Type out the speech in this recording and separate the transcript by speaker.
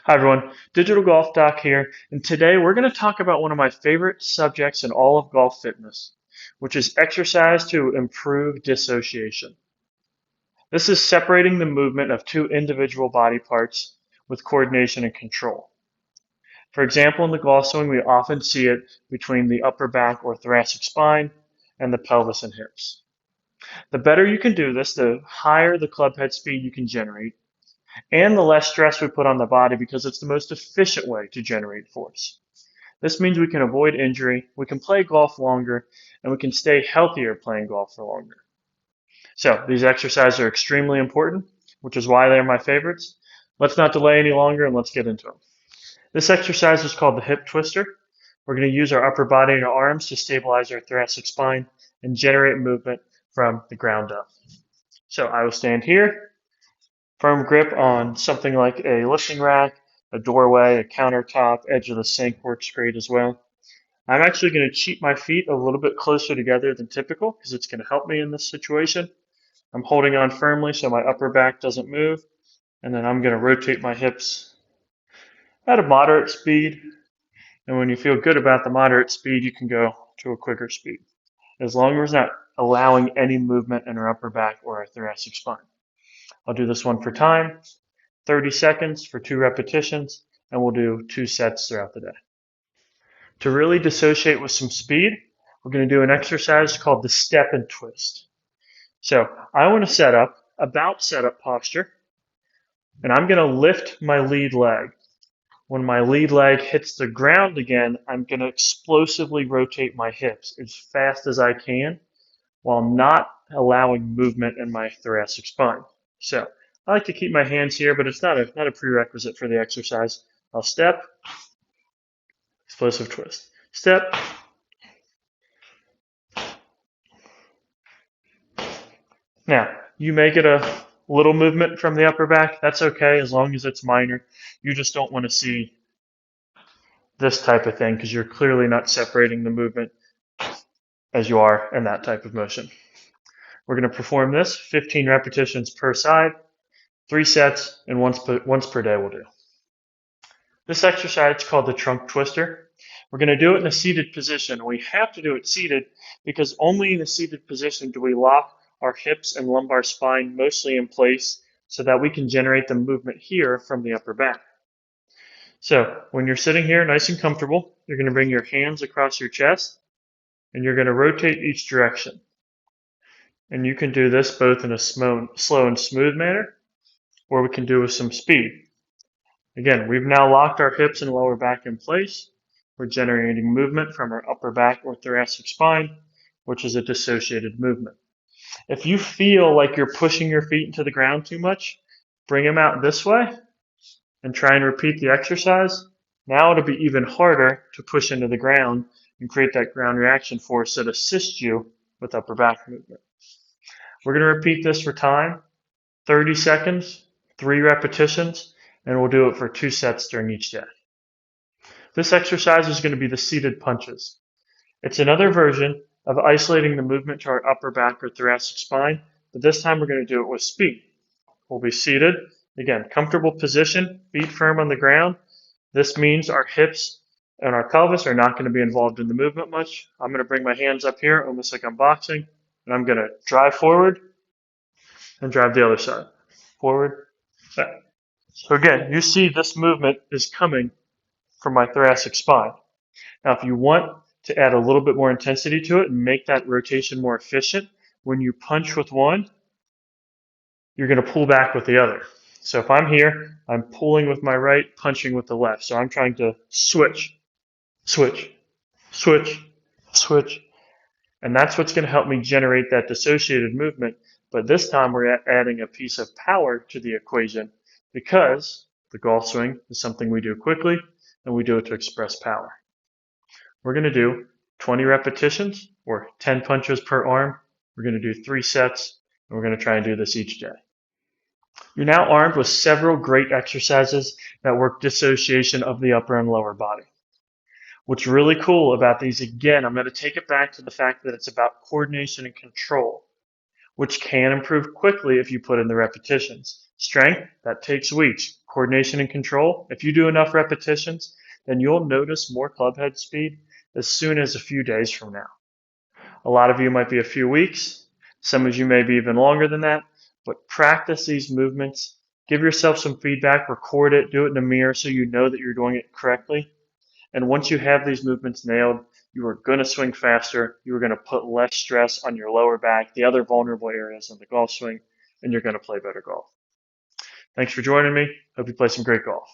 Speaker 1: Hi everyone, Digital Golf Doc here, and today we're going to talk about one of my favorite subjects in all of golf fitness, which is exercise to improve dissociation. This is separating the movement of two individual body parts with coordination and control. For example, in the golf swing, we often see it between the upper back or thoracic spine and the pelvis and hips. The better you can do this, the higher the club head speed you can generate, and the less stress we put on the body because it's the most efficient way to generate force. This means we can avoid injury, we can play golf longer, and we can stay healthier playing golf for longer. So these exercises are extremely important, which is why they're my favorites. Let's not delay any longer and let's get into them. This exercise is called the hip twister. We're going to use our upper body and our arms to stabilize our thoracic spine and generate movement from the ground up. So I will stand here. Firm grip on something like a lifting rack, a doorway, a countertop, edge of the sink works great as well. I'm actually going to keep my feet a little bit closer together than typical because it's going to help me in this situation. I'm holding on firmly so my upper back doesn't move, and then I'm going to rotate my hips at a moderate speed. And when you feel good about the moderate speed, you can go to a quicker speed, as long as it's not allowing any movement in our upper back or our thoracic spine. I'll do this one for time, 30 seconds for 2 repetitions, and we'll do 2 sets throughout the day. To really dissociate with some speed, we're going to do an exercise called the step and twist. So I want to set up, about setup posture, and I'm going to lift my lead leg. When my lead leg hits the ground again, I'm going to explosively rotate my hips as fast as I can while not allowing movement in my thoracic spine. So I like to keep my hands here, but it's not a prerequisite for the exercise. I'll step, explosive twist. Step. Now, you may get a little movement from the upper back. That's okay as long as it's minor. You just don't want to see this type of thing because you're clearly not separating the movement as you are in that type of motion. We're going to perform this 15 repetitions per side, 3 sets, and once per day will do. This exercise is called the trunk twister. We're going to do it in a seated position. We have to do it seated because only in a seated position do we lock our hips and lumbar spine mostly in place so that we can generate the movement here from the upper back. So when you're sitting here nice and comfortable, you're going to bring your hands across your chest and you're going to rotate each direction. And you can do this both in a slow and smooth manner, or we can do with some speed. Again, we've now locked our hips and lower back in place. We're generating movement from our upper back or thoracic spine, which is a dissociated movement. If you feel like you're pushing your feet into the ground too much, bring them out this way and try and repeat the exercise. Now it'll be even harder to push into the ground and create that ground reaction force that assists you with upper back movement. We're going to repeat this for time, 30 seconds, 3 repetitions, and we'll do it for 2 sets during each day. This exercise is going to be the seated punches. It's another version of isolating the movement to our upper back or thoracic spine, but this time we're going to do it with speed. We'll be seated, again, comfortable position, feet firm on the ground. This means our hips and our pelvis are not going to be involved in the movement much. I'm going to bring my hands up here, almost like I'm boxing, and I'm going to drive forward and drive the other side. Forward, back. So again, you see this movement is coming from my thoracic spine. Now, if you want to add a little bit more intensity to it and make that rotation more efficient, when you punch with one, you're going to pull back with the other. So if I'm here, I'm pulling with my right, punching with the left. So I'm trying to switch, switch, switch, switch. And that's what's going to help me generate that dissociated movement. But this time we're adding a piece of power to the equation because the golf swing is something we do quickly and we do it to express power. We're going to do 20 repetitions or 10 punches per arm. We're going to do 3 sets and we're going to try and do this each day. You're now armed with several great exercises that work dissociation of the upper and lower body. What's really cool about these, again, I'm going to take it back to the fact that it's about coordination and control, which can improve quickly if you put in the repetitions. Strength, that takes weeks. coordination and control. If you do enough repetitions, then you'll notice more club head speed as soon as a few days from now. A lot of you might be a few weeks, some of you may be even longer than that, but practice these movements. Give yourself some feedback, record it, do it in a mirror so you know that you're doing it correctly. And once you have these movements nailed, you are going to swing faster, you are going to put less stress on your lower back, the other vulnerable areas of the golf swing, and you're going to play better golf. Thanks for joining me. Hope you play some great golf.